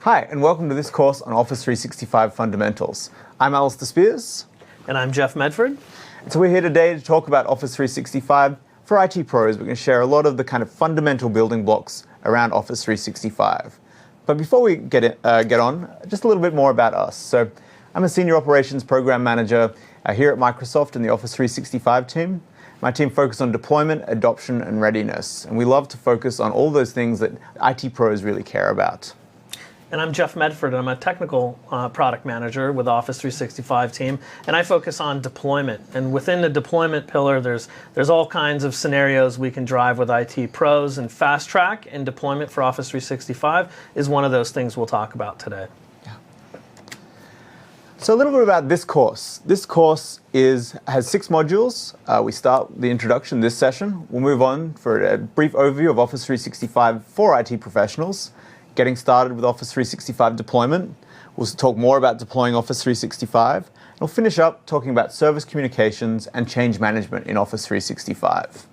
Hi, and welcome to this course on Office 365 Fundamentals. I'm Alistair Spears. And I'm Jeff Medford. And so we're here today to talk about Office 365 for IT pros. We're going to share a lot of the kind of fundamental building blocks around Office 365. But before we get on, just a little bit more about us. So I'm a Senior Operations Program Manager here at Microsoft in the Office 365 team. My team focuses on deployment, adoption, and readiness. And we love to focus on all those things that IT pros really care about. And I'm Jeff Medford, and I'm a technical product manager with the Office 365 team, and I focus on deployment. And within the deployment pillar, there's all kinds of scenarios we can drive with IT pros, and Fast Track and deployment for Office 365 is one of those things we'll talk about today. Yeah. So a little bit about this course. This course has 6 modules. We start the introduction this session. We'll move on for a brief overview of Office 365 for IT professionals. Getting started with Office 365 deployment. We'll talk more about deploying Office 365. And we'll finish up talking about service communications and change management in Office 365.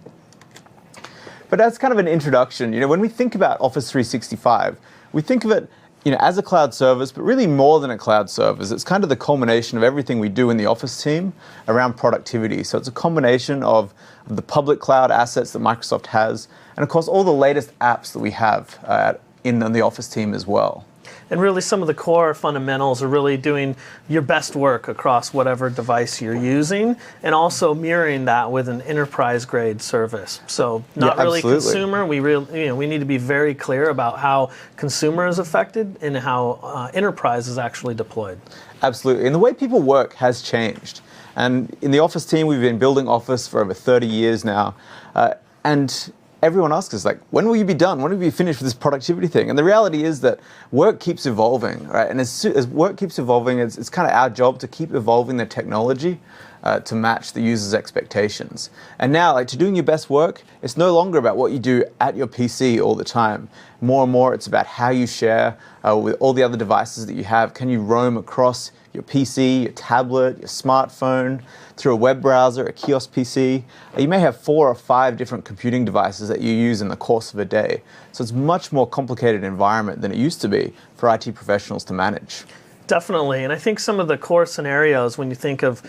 But as kind of an introduction, when we think about Office 365, we think of it as a cloud service, but really more than a cloud service. It's kind of the culmination of everything we do in the Office team around productivity. So it's a combination of the public cloud assets that Microsoft has, and of course all the latest apps that we have in the Office team as well. And really some of the core fundamentals are really doing your best work across whatever device you're using, and also mirroring that with an enterprise grade service. So not really consumer. We need to be very clear about how consumer is affected and how enterprise is actually deployed. Absolutely. And the way people work has changed. And in the Office team, we've been building Office for over 30 years now. And everyone asks us, when will you be done? When will you be finished with this productivity thing? And the reality is that work keeps evolving, right? And as work keeps evolving, it's kind of our job to keep evolving the technology to match the user's expectations. And now, to doing your best work, it's no longer about what you do at your PC all the time. More and more, it's about how you share with all the other devices that you have. Can you roam across your PC, your tablet, your smartphone, through a web browser, a kiosk PC. You may have 4 or 5 different computing devices that you use in the course of a day. So it's a much more complicated environment than it used to be for IT professionals to manage. Definitely, and I think some of the core scenarios when you think of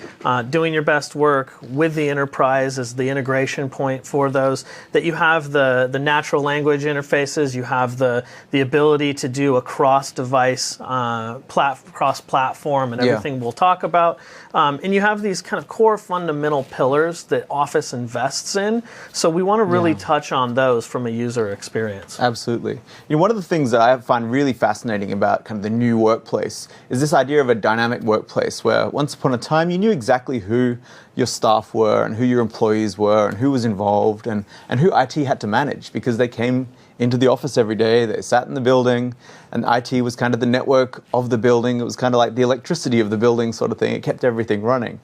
doing your best work with the enterprise as the integration point for those, that you have the natural language interfaces, you have the ability to do a cross-device, cross-platform and everything we'll talk about. And you have these kind of core fundamental pillars that Office invests in. So we want to really touch on those from a user experience. Absolutely. One of the things that I find really fascinating about kind of the new workplace is this idea of a dynamic workplace where once upon a time you knew exactly who your staff were and who your employees were and who was involved and who IT had to manage, because they came into the office every day, they sat in the building, and IT was kind of the network of the building. It was kind of like the electricity of the building sort of thing. It kept everything running.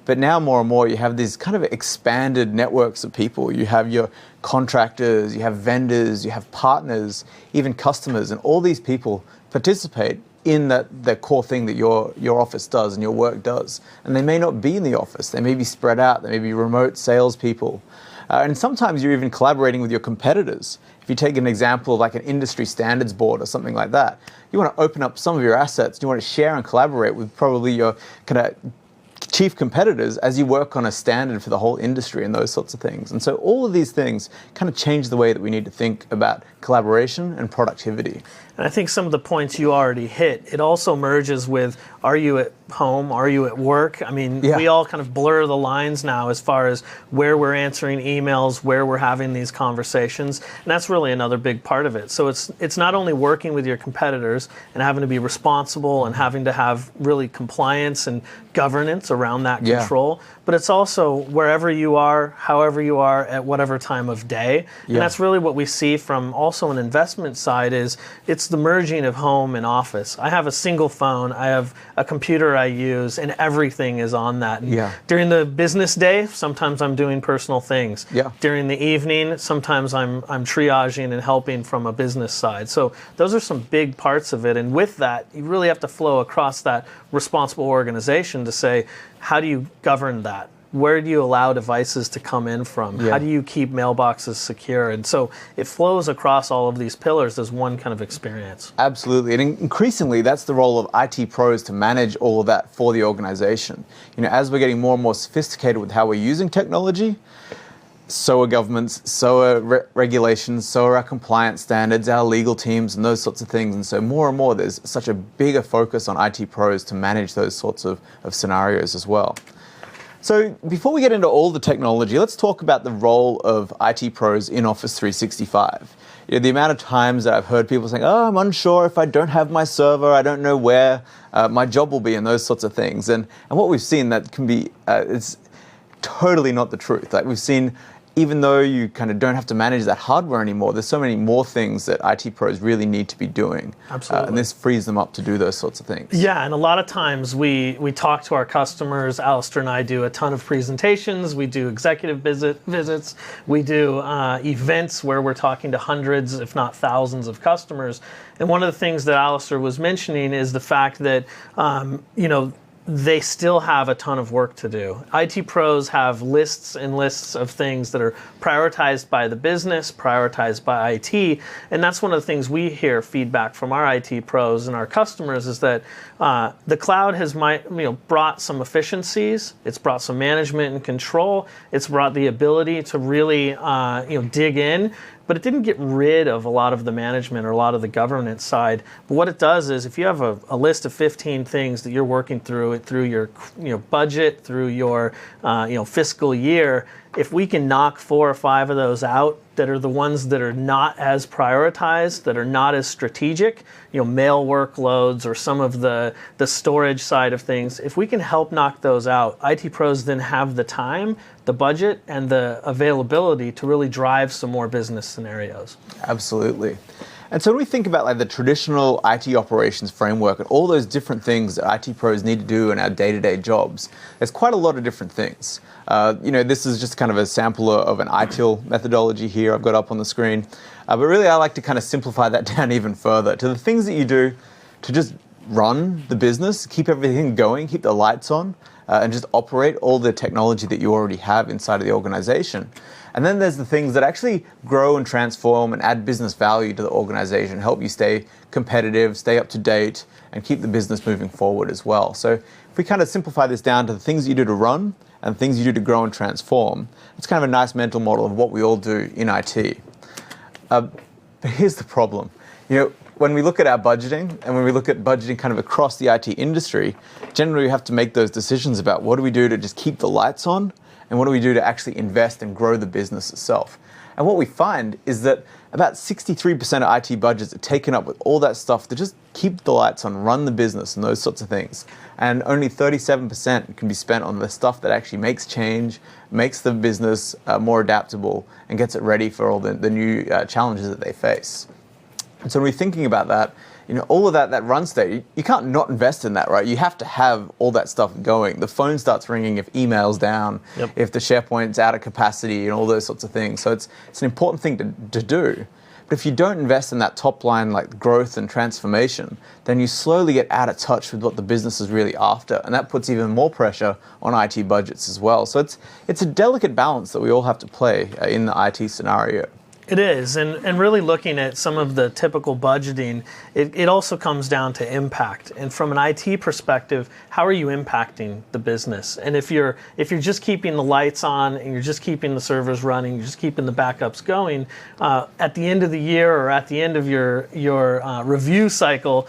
But now more and more you have these kind of expanded networks of people. You have your contractors, you have vendors, you have partners, even customers, and all these people participate in the core thing that your office does and your work does. And they may not be in the office. They may be spread out. They may be remote salespeople. And sometimes you're even collaborating with your competitors. If you take an example of like an industry standards board or something like that, you want to open up some of your assets. You want to share and collaborate with probably your kind of chief competitors as you work on a standard for the whole industry and those sorts of things. And so all of these things kind of change the way that we need to think about collaboration and productivity. And I think some of the points you already hit, it also merges with, are you at home, are you at work? I mean, we all kind of blur the lines now as far as where we're answering emails, where we're having these conversations, and that's really another big part of it. So it's not only working with your competitors and having to be responsible and having to have really compliance and governance around that control, but it's also wherever you are, however you are, at whatever time of day. And that's really what we see from also an investment side is it's the merging of home and office. I have a single phone, I have a computer I use, and everything is on that. And during the business day, sometimes I'm doing personal things. During the evening, sometimes I'm triaging and helping from a business side. So those are some big parts of it. And with that, you really have to flow across that responsible organization to say, how do you govern that? where do you allow devices to come in from? Yeah. How do you keep mailboxes secure? And so it flows across all of these pillars as one kind of experience. Absolutely, and increasingly that's the role of IT pros to manage all of that for the organization. As we're getting more and more sophisticated with how we're using technology, so are governments, so are regulations, so are our compliance standards, our legal teams, and those sorts of things. And so more and more, there's such a bigger focus on IT pros to manage those sorts of scenarios as well. So before we get into all the technology, let's talk about the role of IT pros in Office 365. The amount of times that I've heard people saying, oh, I'm unsure if I don't have my server, I don't know where my job will be, and those sorts of things. And what we've seen that can be, it's totally not the truth. Like we've seen, even though you kind of don't have to manage that hardware anymore, there's so many more things that IT pros really need to be doing. Absolutely. And this frees them up to do those sorts of things. Yeah, and a lot of times we talk to our customers. Alistair and I do a ton of presentations. We do executive visits. We do events where we're talking to hundreds, if not thousands of customers. And one of the things that Alistair was mentioning is the fact that, they still have a ton of work to do. IT pros have lists and lists of things that are prioritized by the business, prioritized by IT, and that's one of the things we hear feedback from our IT pros and our customers is that the cloud has brought some efficiencies, it's brought some management and control, it's brought the ability to really dig in, but it didn't get rid of a lot of the management or a lot of the governance side. But what it does is if you have a list of 15 things that you're working through your budget, through your fiscal year, if we can knock 4 or 5 of those out that are the ones that are not as prioritized, that are not as strategic, mail workloads or some of the storage side of things, if we can help knock those out, IT pros then have the time, the budget, and the availability to really drive some more business scenarios. Absolutely. And so when we think about like the traditional IT operations framework and all those different things that IT pros need to do in our day-to-day jobs, there's quite a lot of different things. This is just kind of a sample of an ITIL methodology here I've got up on the screen. But really I like to kind of simplify that down even further to the things that you do to just run the business, keep everything going, keep the lights on, and just operate all the technology that you already have inside of the organization. And then there's the things that actually grow and transform and add business value to the organization, help you stay competitive, stay up to date, and keep the business moving forward as well. So if we kind of simplify this down to the things you do to run and things you do to grow and transform, it's kind of a nice mental model of what we all do in IT. But here's the problem. When we look at our budgeting and when we look at budgeting kind of across the IT industry, generally we have to make those decisions about what do we do to just keep the lights on and what do we do to actually invest and grow the business itself. And what we find is that about 63% of IT budgets are taken up with all that stuff to just keep the lights on, run the business and those sorts of things. And only 37% can be spent on the stuff that actually makes change, makes the business more adaptable and gets it ready for all the new challenges that they face. And so when we're thinking about that, all of that run state, you can't not invest in that, right? You have to have all that stuff going. The phone starts ringing if email's down, Yep. if the SharePoint's out of capacity and all those sorts of things. So it's an important thing to do. But if you don't invest in that top line, like growth and transformation, then you slowly get out of touch with what the business is really after. And that puts even more pressure on IT budgets as well. So it's a delicate balance that we all have to play in the IT scenario. It is, and really looking at some of the typical budgeting, it also comes down to impact. And from an IT perspective, how are you impacting the business? And if you're just keeping the lights on and you're just keeping the servers running, you're just keeping the backups going, at the end of the year or at the end of your review cycle,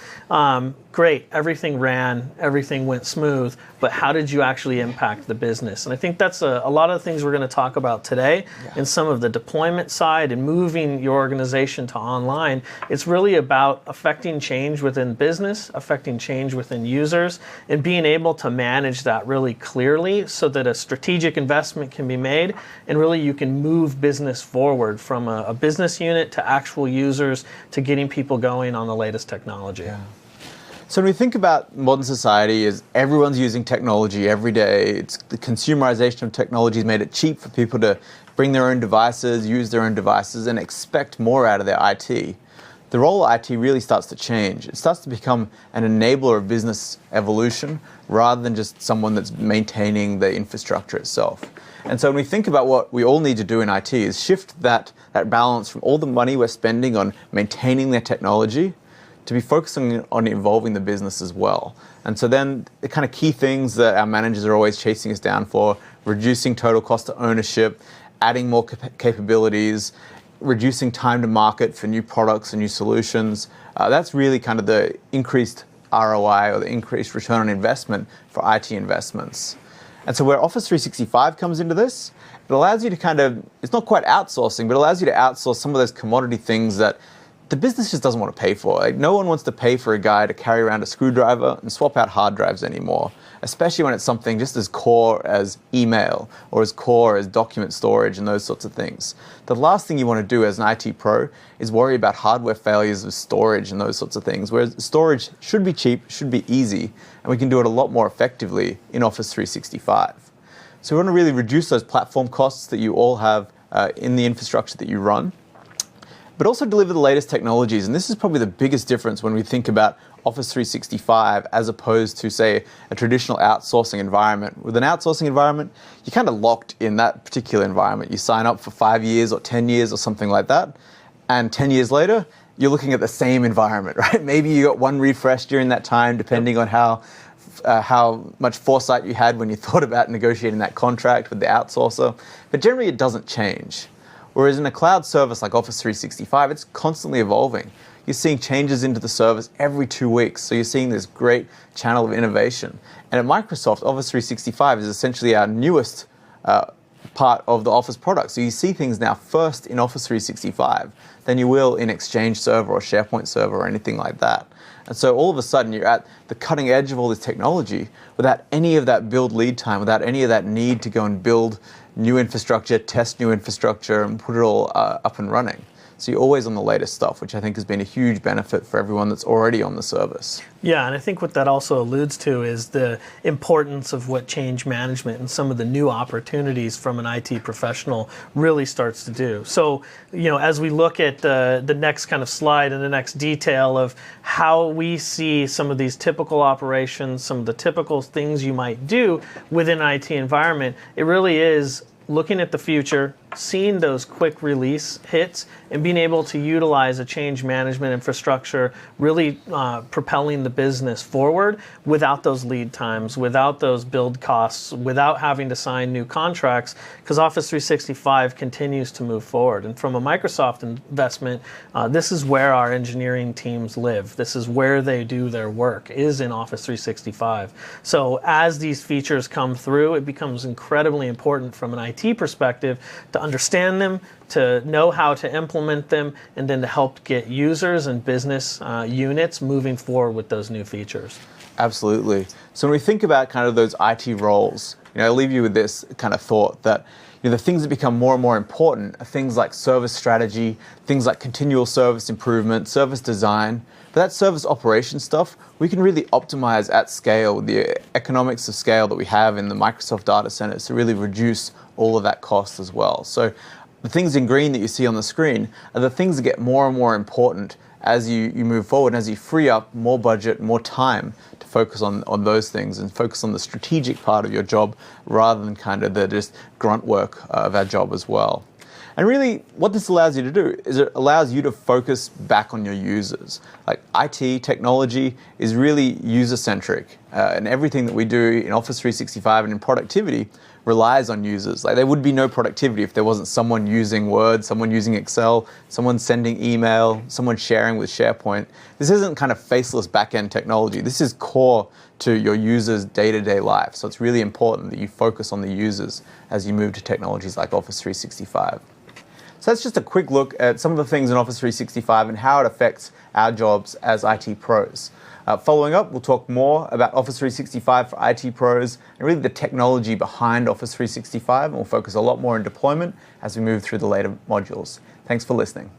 great, everything ran, everything went smooth, but how did you actually impact the business? And I think that's a lot of the things we're going to talk about today in some of the deployment side and moving your organization to online. It's really about affecting change within business, affecting change within users, and being able to manage that really clearly so that a strategic investment can be made and really you can move business forward from a business unit to actual users to getting people going on the latest technology. Yeah. So when we think about modern society, is everyone's using technology every day. It's the consumerization of technology has made it cheap for people to bring their own devices, use their own devices, and expect more out of their IT. the role of IT really starts to change. It starts to become an enabler of business evolution rather than just someone that's maintaining the infrastructure itself. And so when we think about what we all need to do in IT is shift that balance from all the money we're spending on maintaining their technology to be focusing on evolving the business as well. And so then the kind of key things that our managers are always chasing us down for, reducing total cost of ownership, adding more capabilities, reducing time to market for new products and new solutions. That's really kind of the increased ROI or the increased return on investment for IT investments. And so where Office 365 comes into this, it allows you to it's not quite outsourcing, but it allows you to outsource some of those commodity things that the business just doesn't want to pay for. Like, no one wants to pay for a guy to carry around a screwdriver and swap out hard drives anymore, especially when it's something just as core as email or as core as document storage and those sorts of things. The last thing you want to do as an IT pro is worry about hardware failures of storage and those sorts of things, whereas storage should be cheap, should be easy, and we can do it a lot more effectively in Office 365. So we want to really reduce those platform costs that you all have in the infrastructure that you run, but also deliver the latest technologies. And this is probably the biggest difference when we think about Office 365 as opposed to, say, a traditional outsourcing environment. With an outsourcing environment, you're kind of locked in that particular environment. You sign up for 5 years or 10 years or something like that, and 10 years later, you're looking at the same environment, right? Maybe you got one refresh during that time, depending on how much foresight you had when you thought about negotiating that contract with the outsourcer. But generally, it doesn't change. Whereas in a cloud service like Office 365, it's constantly evolving. You're seeing changes into the service every 2 weeks, so you're seeing this great channel of innovation. And at Microsoft, Office 365 is essentially our newest part of the Office product. So you see things now first in Office 365 than you will in Exchange Server or SharePoint Server or anything like that. And so all of a sudden you're at the cutting edge of all this technology without any of that build lead time, without any of that need to go and build new infrastructure, test new infrastructure, and put it all up and running. So you're always on the latest stuff, which I think has been a huge benefit for everyone that's already on the service. Yeah, and I think what that also alludes to is the importance of what change management and some of the new opportunities from an IT professional really starts to do. So, as we look at the next kind of slide and the next detail of how we see some of these typical operations, some of the typical things you might do within an IT environment, it really is looking at the future, seeing those quick release hits, and being able to utilize a change management infrastructure, really propelling the business forward without those lead times, without those build costs, without having to sign new contracts, because Office 365 continues to move forward. And from a Microsoft investment, this is where our engineering teams live. This is where they do their work, is in Office 365. So as these features come through, it becomes incredibly important from an IT perspective to understand them, to know how to implement them, and then to help get users and business units moving forward with those new features. Absolutely. So when we think about kind of those IT roles, I leave you with this kind of thought that the things that become more and more important are things like service strategy, things like continual service improvement, service design. But that service operation stuff, we can really optimize at scale with the economics of scale that we have in the Microsoft data centers to really reduce all of that cost as well. So the things in green that you see on the screen are the things that get more and more important as you move forward and as you free up more budget, more time to focus on those things and focus on the strategic part of your job rather than kind of the just grunt work of our job as well. And really, what this allows you to do is it allows you to focus back on your users. Like IT, technology is really user-centric, and everything that we do in Office 365 and in productivity relies on users. Like there would be no productivity if there wasn't someone using Word, someone using Excel, someone sending email, someone sharing with SharePoint. This isn't kind of faceless back-end technology. This is core to your users' day-to-day life. So it's really important that you focus on the users as you move to technologies like Office 365. So that's just a quick look at some of the things in Office 365 and how it affects our jobs as IT pros. Following up, we'll talk more about Office 365 for IT pros and really the technology behind Office 365, and we'll focus a lot more on deployment as we move through the later modules. Thanks for listening.